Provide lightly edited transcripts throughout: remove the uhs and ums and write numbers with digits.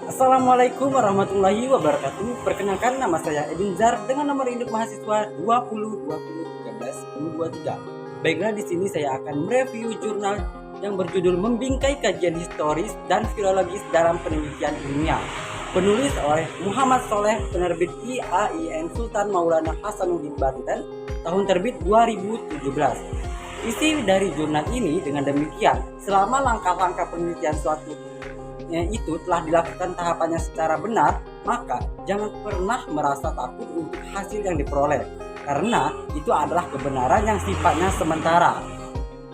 Assalamualaikum warahmatullahi wabarakatuh. Perkenalkan, nama saya Edin Zar dengan nomor induk mahasiswa 202013-2023. Baiklah, di sini saya akan mereview jurnal yang berjudul Membingkai Kajian Historis dan Filologis dalam Penelitian Ilmiah. Penulis oleh Muhammad Soleh, penerbit IAIN Sultan Maulana Hasanuddin Banten, tahun terbit 2017. Isi dari jurnal ini dengan demikian: selama langkah-langkah penelitian suatu itu telah dilakukan tahapannya secara benar, maka jangan pernah merasa takut untuk hasil yang diperoleh, karena itu adalah kebenaran yang sifatnya sementara.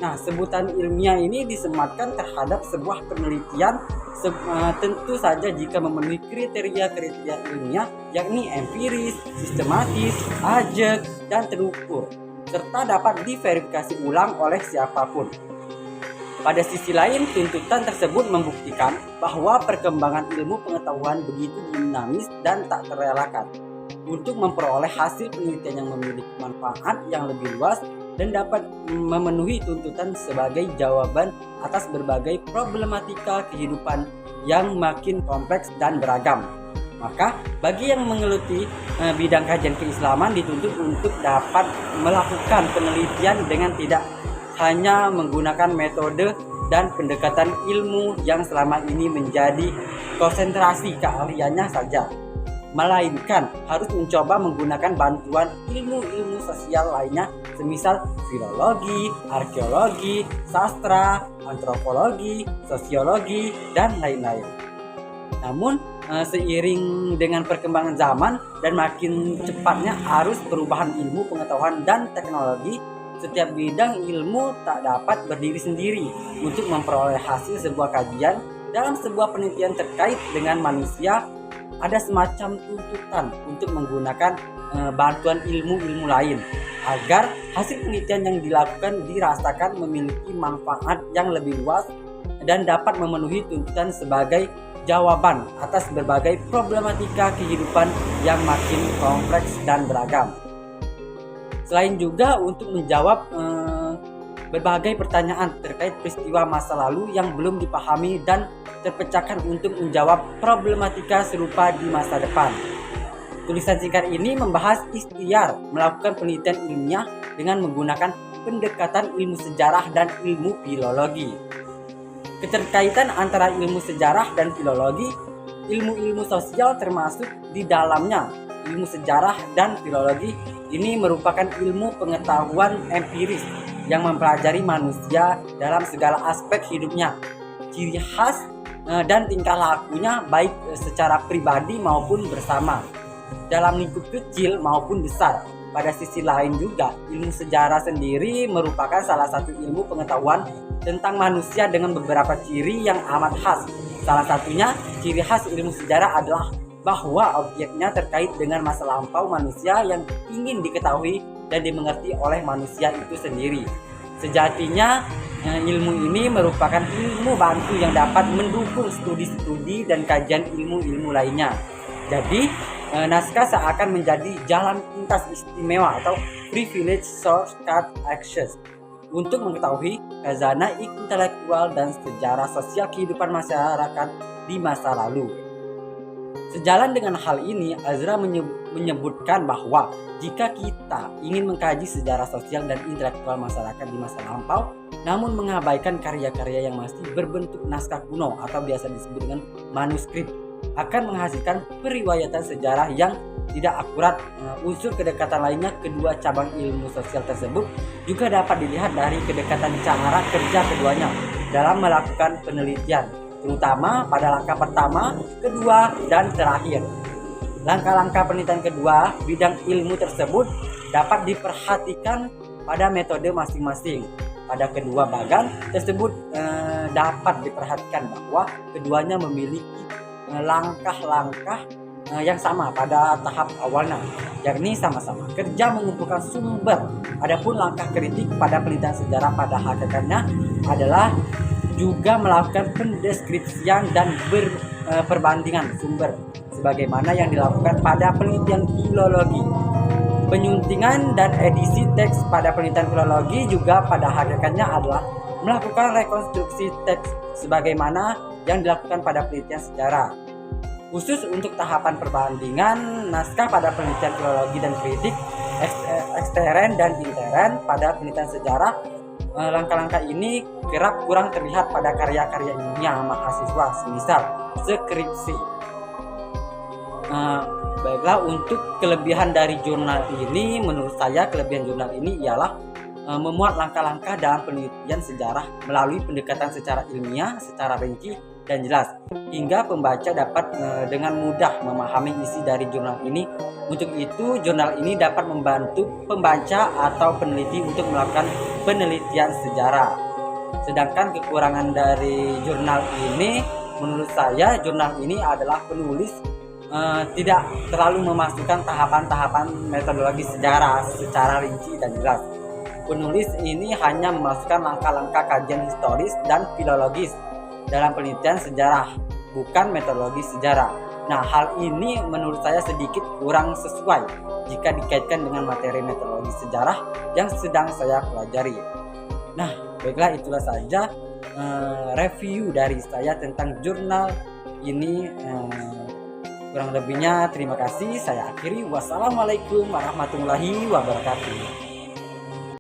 Nah, sebutan ilmiah ini disematkan terhadap sebuah penelitian tentu saja jika memenuhi kriteria-kriteria ilmiah, yakni empiris, sistematis, ajak, dan terukur, serta dapat diverifikasi ulang oleh siapapun. Pada sisi lain, tuntutan tersebut membuktikan bahwa perkembangan ilmu pengetahuan begitu dinamis dan tak terelakkan untuk memperoleh hasil penelitian yang memiliki manfaat yang lebih luas dan dapat memenuhi tuntutan sebagai jawaban atas berbagai problematika kehidupan yang makin kompleks dan beragam. Maka, bagi yang menggeluti bidang kajian keislaman dituntut untuk dapat melakukan penelitian dengan tidak hanya menggunakan metode dan pendekatan ilmu yang selama ini menjadi konsentrasi keahliannya saja, melainkan harus mencoba menggunakan bantuan ilmu-ilmu sosial lainnya, semisal filologi, arkeologi, sastra, antropologi, sosiologi, dan lain-lain. Namun, seiring dengan perkembangan zaman dan makin cepatnya arus perubahan ilmu pengetahuan dan teknologi, setiap bidang ilmu tak dapat berdiri sendiri untuk memperoleh hasil sebuah kajian. Dalam sebuah penelitian terkait dengan manusia, ada semacam tuntutan untuk menggunakan bantuan ilmu-ilmu lain agar hasil penelitian yang dilakukan dirasakan memiliki manfaat yang lebih luas dan dapat memenuhi tuntutan sebagai jawaban atas berbagai problematika kehidupan yang makin kompleks dan beragam. Selain juga untuk menjawab berbagai pertanyaan terkait peristiwa masa lalu yang belum dipahami dan terpecahkan untuk menjawab problematika serupa di masa depan. Tulisan singkat ini membahas ikhtiar melakukan penelitian ilmiah dengan menggunakan pendekatan ilmu sejarah dan ilmu filologi. Keterkaitan antara ilmu sejarah dan filologi, ilmu-ilmu sosial termasuk di dalamnya. Ilmu sejarah dan filologi ini merupakan ilmu pengetahuan empiris yang mempelajari manusia dalam segala aspek hidupnya, ciri khas dan tingkah lakunya baik secara pribadi maupun bersama, dalam lingkup kecil maupun besar. Pada sisi lain juga, ilmu sejarah sendiri merupakan salah satu ilmu pengetahuan tentang manusia dengan beberapa ciri yang amat khas. Salah satunya, ciri khas ilmu sejarah adalah bahwa objeknya terkait dengan masa lampau manusia yang ingin diketahui dan dimengerti oleh manusia itu sendiri. Sejatinya, ilmu ini merupakan ilmu bantu yang dapat mendukung studi-studi dan kajian ilmu-ilmu lainnya. Jadi, naskah seakan menjadi jalan pintas istimewa atau privilege shortcut access untuk mengetahui khazanah intelektual dan sejarah sosial kehidupan masyarakat di masa lalu. Sejalan dengan hal ini, Azra menyebutkan bahwa jika kita ingin mengkaji sejarah sosial dan intelektual masyarakat di masa lampau, namun mengabaikan karya-karya yang masih berbentuk naskah kuno atau biasa disebut dengan manuskrip, akan menghasilkan periwayatan sejarah yang tidak akurat. Unsur kedekatan lainnya kedua cabang ilmu sosial tersebut juga dapat dilihat dari kedekatan cara kerja keduanya dalam melakukan penelitian, terutama pada langkah pertama, kedua, dan terakhir. Langkah-langkah penelitian kedua bidang ilmu tersebut dapat diperhatikan pada metode masing-masing. Pada kedua bagan tersebut dapat diperhatikan bahwa keduanya memiliki langkah-langkah yang sama pada tahap awalnya, yakni sama-sama kerja mengumpulkan sumber. Adapun langkah kritik pada penelitian sejarah pada hakikatnya adalah juga melakukan pendeskripsian dan perbandingan sumber sebagaimana yang dilakukan pada penelitian filologi. Penyuntingan dan edisi teks pada penelitian filologi juga pada hakikatnya adalah melakukan rekonstruksi teks sebagaimana yang dilakukan pada penelitian sejarah. Khusus untuk tahapan perbandingan naskah pada penelitian filologi dan kritik, ekstern dan intern pada penelitian sejarah, langkah-langkah ini kerap kurang terlihat pada karya-karya ilmiah mahasiswa, semisal skripsi. Baiklah, untuk kelebihan dari jurnal ini, menurut saya kelebihan jurnal ini ialah memuat langkah-langkah dalam penelitian sejarah melalui pendekatan secara ilmiah, secara rinci dan jelas, hingga pembaca dapat dengan mudah memahami isi dari jurnal ini. Untuk itu, jurnal ini dapat membantu pembaca atau peneliti untuk melakukan penelitian sejarah. Sedangkan kekurangan dari jurnal ini, menurut saya jurnal ini adalah penulis tidak terlalu memasukkan tahapan-tahapan metodologi sejarah secara rinci dan jelas. Penulis ini hanya memasukkan langkah-langkah kajian historis dan filologis dalam penelitian sejarah, bukan metodologi sejarah. Nah, hal ini menurut saya sedikit kurang sesuai jika dikaitkan dengan materi metodologi sejarah yang sedang saya pelajari. Nah, baiklah, itulah saja review dari saya tentang jurnal ini. Kurang lebihnya terima kasih, saya akhiri. Wassalamualaikum warahmatullahi wabarakatuh.